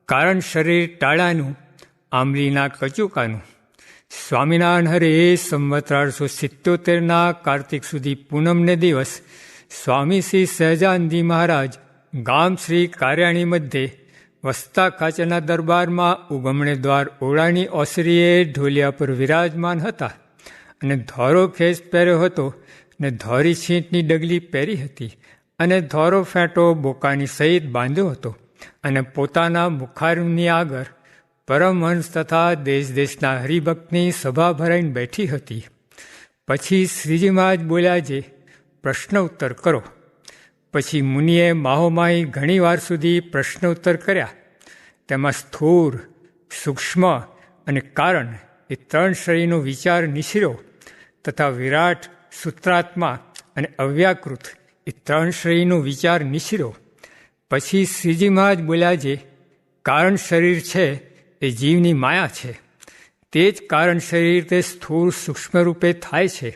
કારણ શરીર ટાળાનું, આંબલીના કચુકાનું. સ્વામિનારાયણ હરે સંવત 1877 કાર્તિક સુધી પૂનમને દિવસ સ્વામી શ્રી સહજાનંદજી મહારાજ ગામ શ્રી કાર્યાણી મધ્યે વસ્તા ખાચરના દરબારમાં ઉગમણે દ્વાર ઓળાની ઓસરીએ ઢોલિયા પર વિરાજમાન હતા અને ધોરો ખેસ પહેર્યો હતો ને ધોરી છીંટની ડગલી પહેરી હતી અને ધોરો ફેંટો બોકાની સહિત બાંધ્યો હતો અને પોતાના મુખારની આગળ પરમહંસ તથા દેશ દેશના હરિભક્તની સભા ભરાઈને બેઠી હતી. પછી શ્રીજી મહારાજ બોલ્યા જે પ્રશ્ન ઉત્તર કરો. પછી મુનિએ માહોમાહી ઘણી વાર સુધી પ્રશ્ન ઉત્તર કર્યા. તેમાં સ્થૂળ, સૂક્ષ્મ અને કારણ એ 3 શરીરનો વિચાર નિશિર્યો તથા વિરાટ, સૂત્રાત્મા અને અવ્યાકૃત એ 3 શરીરનો વિચાર નિશિર્યો. પછી શ્રીજી મહારાજ બોલ્યા જે કારણ શરીર છે એ જીવની માયા છે. તે જ કારણ શરીર તે સ્થૂળ સૂક્ષ્મ રૂપે થાય છે.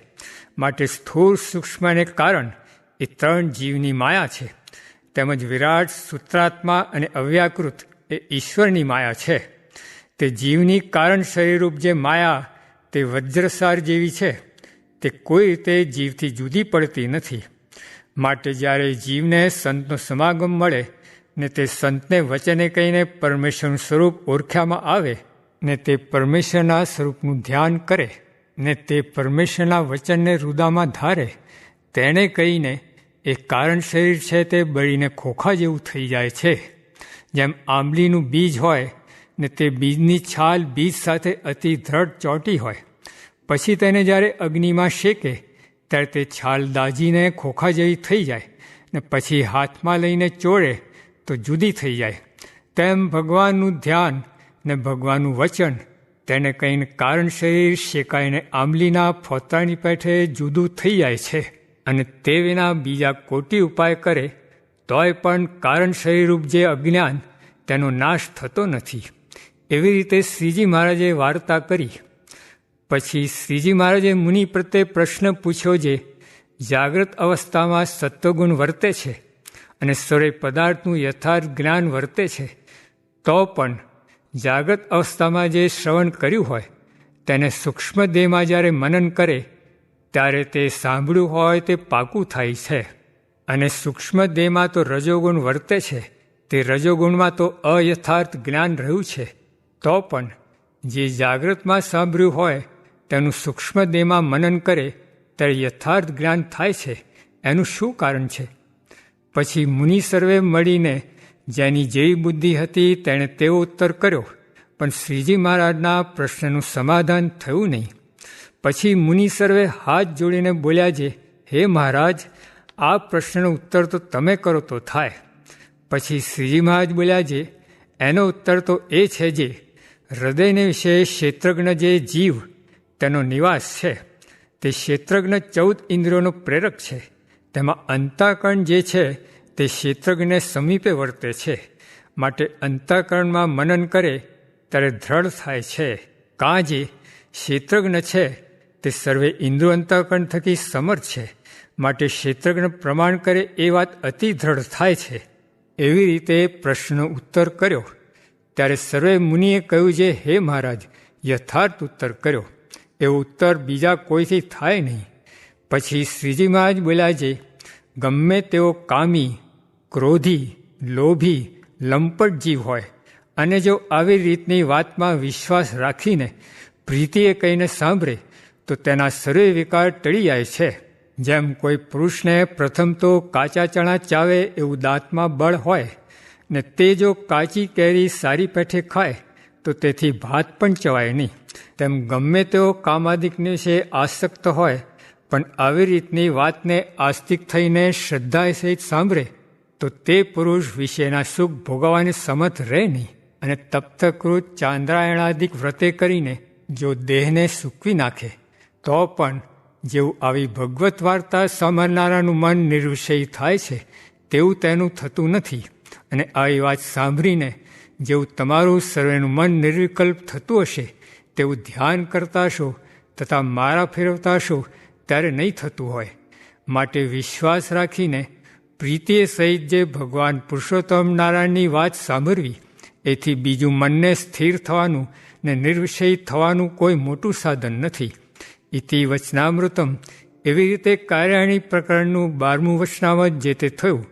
માટે સ્થૂળ, સૂક્ષ્મ અને કારણ એ 3 જીવની માયા છે. તેમજ વિરાટ, સૂત્રાત્મા અને અવ્યાકૃત એ ઈશ્વરની માયા છે. તે જીવની કારણ શરીરરૂપ જે માયા તે વજ્રસાર જેવી છે. તે કોઈ રીતે જીવથી જુદી પડતી નથી. માટે જ્યારે જીવને સંતનો સમાગમ મળે ને તે સંતને વચને કહીને પરમેશ્વરનું સ્વરૂપ ઓળખ્યામાં આવે ને તે પરમેશ્વરના સ્વરૂપનું ધ્યાન કરે ને તે પરમેશ્વરના વચનને હૃદયમાં ધારે, તેણે કહીને એ કારણ શરીર છે તે બળીને ખોખા જેવું થઈ જાય છે. જેમ આંબલીનું બીજ હોય ને તે બીજની છાલ બીજ સાથે અતિ દ્રઢ ચોંટી હોય, પછી તેને જ્યારે અગ્નિમાં શેકે ત્યારે તે છાલ દાજીને ખોખા જેવી થઈ જાય ને પછી હાથમાં લઈને ચોળે તો જુદી થઈ જાય. તેમ ભગવાનનું ધ્યાન ને ભગવાનનું વચન તેને કહીને કારણ શરીર શેકાઈને આંબલીના ફોતરાની પેઠે જુદું થઈ જાય છે. અને તે વિના બીજા કોટી ઉપાય કરે તોય પણ કારણ શરીરરૂપ જે અજ્ઞાન તેનો નાશ થતો નથી. એવી રીતે શ્રીજી મહારાજે વાર્તા કરી. પછી શ્રીજી મહારાજે મુનિ પ્રત્યે પ્રશ્ન પૂછ્યો જે જાગ્રત અવસ્થામાં સત્વગુણ વર્તે છે અને સર્વે પદાર્થનું યથાર્થ જ્ઞાન વર્તે છે, તો પણ જાગ્રત અવસ્થામાં જે શ્રવણ કર્યું હોય તેને સૂક્ષ્મ દેહમાં જ્યારે મનન કરે ત્યારે તે સાંભળ્યું હોય તે પાકું થાય છે. અને સૂક્ષ્મ દેહમાં તો રજોગુણ વર્તે છે. તે રજોગુણમાં તો અયથાર્થ જ્ઞાન રહ્યું છે, તો પણ જે જાગ્રતમાં સાંભળ્યું હોય તેનું સૂક્ષ્મ દેહમાં મનન કરે ત્યારે યથાર્થ જ્ઞાન થાય છે. એનું શું કારણ છે? પછી મુનિ સર્વે મળીને જેની જેવી બુદ્ધિ હતી તેણે તેવો ઉત્તર કર્યો, પણ શ્રીજી મહારાજના પ્રશ્નનું સમાધાન થયું નહીં. પછી મુનિ સર્વે હાથ જોડીને બોલ્યા જે હે મહારાજ, આ પ્રશ્નનો ઉત્તર તો તમે કરો તો થાય. પછી શ્રીજી મહારાજ બોલ્યા જે એનો ઉત્તર તો એ છે જે હૃદયને વિશે ક્ષેત્રજ્ઞ જે જીવ તેનો નિવાસ છે. તે ક્ષેત્રજ્ઞ 14 ઇન્દ્રિયોનો પ્રેરક છે. તેમાં અંતઃકરણ જે છે તે ક્ષેત્રજ્ઞને સમીપે વર્તે છે. માટે અંતઃકરણમાં મનન કરે ત્યારે દ્રઢ થાય છે. કાં જે ક્ષેત્રજ્ઞ છે તે સર્વે ઇન્દ્રિયો અંતઃકરણ થકી સમર્થ છે. માટે ક્ષેત્રજ્ઞ પ્રમાણ કરે એ વાત અતિ દ્રઢ થાય છે. એવી રીતે પ્રશ્નનો ઉત્તર કર્યો ત્યારે સર્વે મુનિએ કહ્યું જે હે મહારાજ, યથાર્થ ઉત્તર કર્યો. એવો ઉત્તર બીજા કોઈથી થાય નહીં. પછી શ્રીજી મહારાજ બોલ્યા જે ગમે તેવો કામી, ક્રોધી, લોભી, લંપટ જીવ હોય અને જો આવી રીતની વાતમાં વિશ્વાસ રાખીને પ્રીતિએ કહીને સાંભળે તો તેના સર્વે વિકાર ટળી જાય છે. જેમ કોઈ પુરુષને પ્રથમ તો કાચા ચણા ચાવે એવું દાંતમાં બળ હોય ને તે જો કાચી કેરી સારી પેઠે ખાય તો તેથી ભાત પણ ચવાય નહીં. તેમ ગમે તેવો કામાદિકને વિશે આસક્ત હોય પણ આવી રીતની વાતને આસ્તિક થઈને શ્રદ્ધા સહિત સાંભળે તો તે પુરુષ વિશેના સુખ ભોગવવાને સમર્થ રહે નહીં. અને તપ્તકૃત ચાંદ્રાયણાદિક વ્રતે કરીને જો દેહને સૂકવી નાખે તો પણ જેવું આવી ભગવત વાર્તા સાંભળનારાનું મન નિર્વિષય થાય છે તેવું તેનું થતું નથી. અને આવી વાત સાંભળીને જેવું તમારું સર્વેનું મન નિર્વિકલ્પ થતું હશે તેવું ધ્યાન કરતા હશો તથા મારા ફેરવતા હશો ત્યારે નહીં થતું હોય. માટે વિશ્વાસ રાખીને પ્રીતિએ સહિત જે ભગવાન પુરુષોત્તમ નારાયણની વાત સાંભળવી એથી બીજું મનને સ્થિર થવાનું ને નિર્વિષય થવાનું કોઈ મોટું સાધન નથી. ઇતિ વચનામૃતમ. એવી રીતે કાર્યાણી પ્રકરણનું 12મું વચનામૃત જે તે થયું.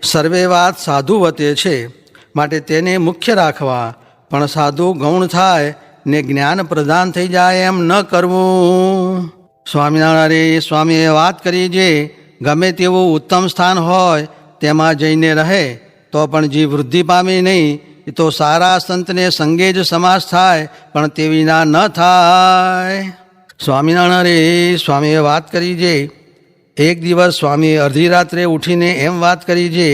સર્વે વાત સાધુ વતે છે, માટે તેને મુખ્ય રાખવા, પણ સાધુ ગૌણ થાય ને જ્ઞાન પ્રદાન થઈ જાય એમ ન કરવું. સ્વામિનારાયણ સ્વામીએ વાત કરી છે, ગમે તેવું ઉત્તમ સ્થાન હોય તેમાં જઈને રહે તો પણ જીવ વૃદ્ધિ પામે નહીં. એ તો સારા સંતને સંગે જ સમાસ થાય, પણ તે વિના ન થાય. સ્વામિનારાયણ સ્વામીએ વાત કરી છે, એક દિવસ સ્વામીએ અડધી રાત્રે ઉઠીને એમ વાત કરી છે,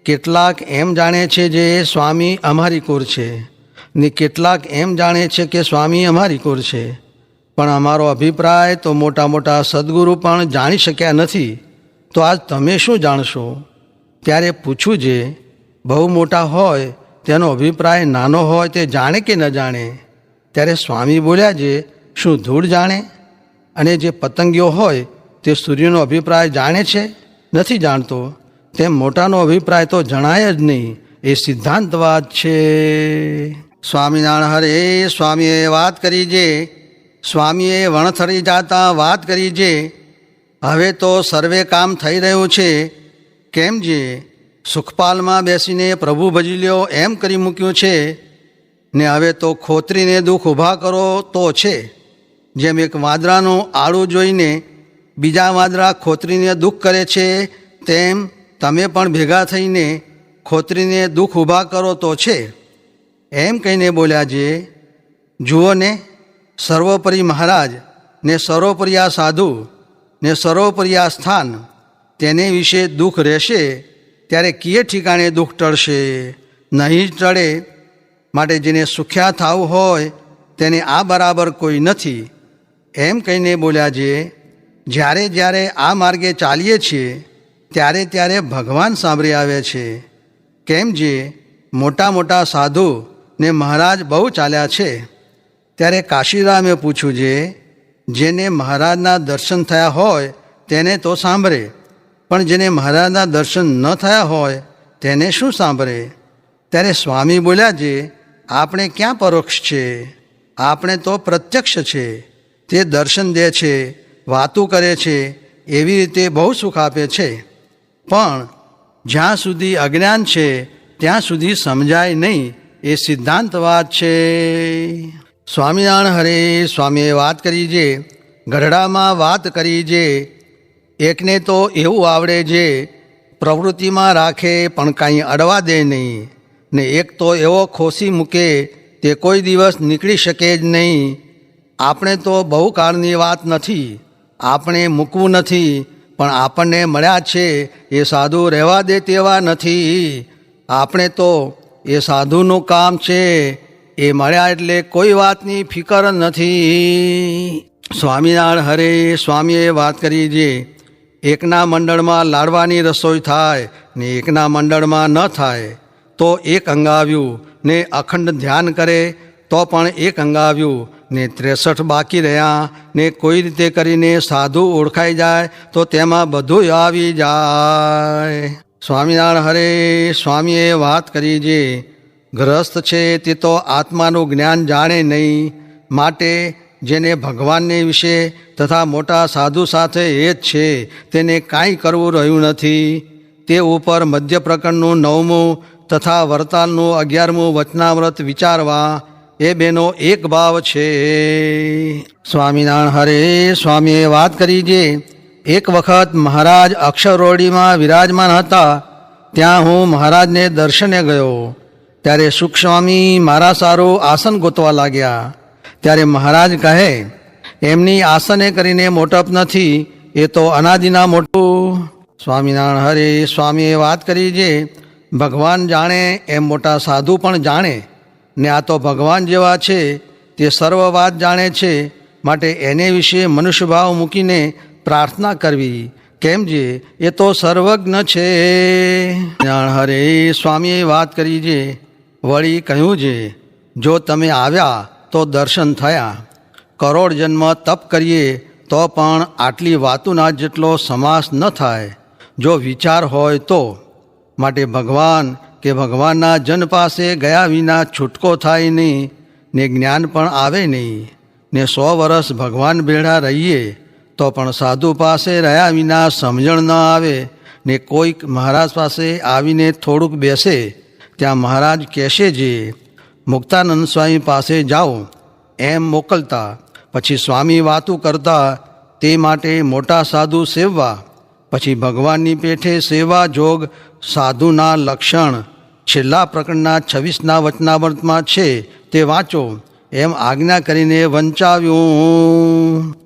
કેટલાક એમ જાણે છે જે સ્વામી અમારી કુર છે, ને કેટલાક એમ જાણે છે કે સ્વામી અમારી કુર છે, પણ અમારો અભિપ્રાય તો મોટા મોટા સદગુરુ પણ જાણી શક્યા નથી. તો આજ તમે શું જાણશો? ત્યારે પૂછવું છે, બહુ મોટા હોય તેનો અભિપ્રાય નાનો હોય તે જાણે કે ન જાણે? ત્યારે સ્વામી બોલ્યા છે, શું ધૂળ જાણે? અને જે પતંગિયો હોય તે સૂર્યનો અભિપ્રાય જાણે છે? નથી જાણતો. તેમ મોટાનો અભિપ્રાય તો જણાય જ નહીં. એ સિદ્ધાંતવાદ છે. સ્વામિનારાયણ હરે સ્વામીએ વાત કરી છે, સ્વામીએ વણથળી જાતા વાત કરી છે, હવે તો સર્વે કામ થઈ રહ્યું છે. કેમ જે સુખપાલમાં બેસીને પ્રભુ ભજી લ્યો એમ કરી મૂક્યું છે, ને હવે તો ખોતરીને દુઃખ ઊભા કરો તો છે. જેમ એક વાંદરાનું આળું જોઈને બીજા વાંદરા ખોતરીને દુઃખ કરે છે, તેમ તમે પણ ભેગા થઈને ખોતરીને દુઃખ ઊભા કરો તો છે. એમ કહીને બોલ્યા છે, જુઓ ને, સર્વોપરી મહારાજ ને સર્વોપરી આ સાધુ ને સર્વોપરી આ સ્થાન, તેને વિશે દુઃખ રહેશે ત્યારે કીએ ઠીકાણે દુઃખ ટળશે? નહીં જ ટળે. માટે જેને સુખ્યા થવું હોય તેને આ બરાબર કોઈ નથી. એમ કહીને બોલ્યા છે, જ્યારે જ્યારે આ માર્ગે ચાલીએ છીએ ત્યારે ત્યારે ભગવાન સાંભળી આવે છે. કેમ જે મોટા મોટા સાધુ ને મહારાજ બહુ ચાલ્યા છે. ત્યારે કાશીરામે પૂછ્યું છે, જેને મહારાજના દર્શન થયા હોય તેને તો સાંભળે, પણ જેને મહારાજના દર્શન ન થયા હોય તેને શું સાંભળે? ત્યારે સ્વામી બોલ્યા છે, આપણે ક્યાં પરોક્ષ છે? આપણે તો પ્રત્યક્ષ છે. તે દર્શન દે છે, વાતું કરે છે, એવી રીતે બહુ સુખ આપે છે. પણ જ્યાં સુધી અજ્ઞાન છે ત્યાં સુધી સમજાય નહીં. એ સિદ્ધાંતવાદ છે. સ્વામિનારાયણ હરે સ્વામીએ વાત કરી છે, ગઢડામાં વાત કરી છે, એકને તો એવું આવડે છે પ્રવૃત્તિમાં રાખે પણ કાંઈ અડવા દે નહીં, ને એક તો એવો ખોસી મૂકે તે કોઈ દિવસ નીકળી શકે જ નહીં. આપણે તો બહુ કાળની વાત નથી, આપણે મૂકવું નથી, પણ આપણને મળ્યા છે એ સાધુ રહેવા દે તેવા નથી. આપણે તો એ સાધુનું કામ છે, એ મળ્યા એટલે કોઈ વાતની ફિકર નથી. સ્વામિનારાયણ હરે સ્વામીએ વાત કરી છે, એકના મંડળમાં લાડવાની રસોઈ થાય ને એકના મંડળમાં ન થાય તો એક અંગાવ્યું, ને અખંડ ધ્યાન કરે તો પણ એક અંગાવ્યું, ને 63 બાકી રહ્યા, ને કોઈ રીતે કરીને સાધુ ઓળખાઈ જાય તો તેમાં બધું આવી જાય. સ્વામિનારાયણ હરે સ્વામીએ વાત કરી છે, ગ્રસ્ત છે તે તો આત્માનું જ્ઞાન જાણે નહીં. માટે જેને ભગવાનને વિશે તથા મોટા સાધુ સાથે એ જ છે તેને કાંઈ કરવું રહ્યું નથી. તે ઉપર મધ્ય પ્રકરણનું 9મું તથા વરતાલનું 11મું વચનામૃત વિચારવા, એ બેનો એક ભાવ છે. સ્વામિનારાયણ હરે સ્વામીએ વાત કરી છે, એક વખત મહારાજ અક્ષરોડીમાં વિરાજમાન હતા. ત્યાં હું મહારાજને દર્શને ગયો. ત્યારે સુખસ્વામી મારા સારું આસન ગોતવા લાગ્યા. ત્યારે મહારાજ કહે, એમની આસને કરીને મોટપ નથી, એ તો અનાદિના મોટું. સ્વામિનારાયણ હરે સ્વામીએ વાત કરી છે, ભગવાન જાણે એમ મોટા સાધુ પણ જાણે, ને આ તો ભગવાન જેવા છે તે સર્વ વાત જાણે છે. માટે એને વિશે મનુષ્યભાવ મૂકીને પ્રાર્થના કરવી. કેમ જે એ તો સર્વજ્ઞ છે. હરે સ્વામીએ વાત કરી છે, વળી કહ્યું છે, જો તમે આવ્યા તો દર્શન થયા. કરોડ જન્મ તપ કરીએ તો પણ આટલી વાતુના જેટલો સમાસ ન થાય, જો વિચાર હોય તો. માટે ભગવાન કે ભગવાનના જન પાસે ગયા વિના છૂટકો થાય નહીં ને જ્ઞાન પણ આવે નહીં ને 100 વર્ષ ભગવાન ભેળા રહીએ તો પણ સાધુ પાસે રહ્યા વિના સમજણ ન આવે ને કોઈક મહારાજ પાસે આવીને થોડુંક બેસે ત્યાં મહારાજ કહેશે જે મુક્તાનંદ સ્વામી પાસે જાઓ એમ મોકલતા પછી સ્વામી વાતું કરતા તે માટે મોટા સાધુ સેવવા પછી ભગવાનની પેઠે સેવા જોગ સાધુના લક્ષણ છેલ્લા પ્રકરણના 26ના વચનામૃતમાં છે તે વાંચો એમ આજ્ઞા કરીને વંચાવ્યું.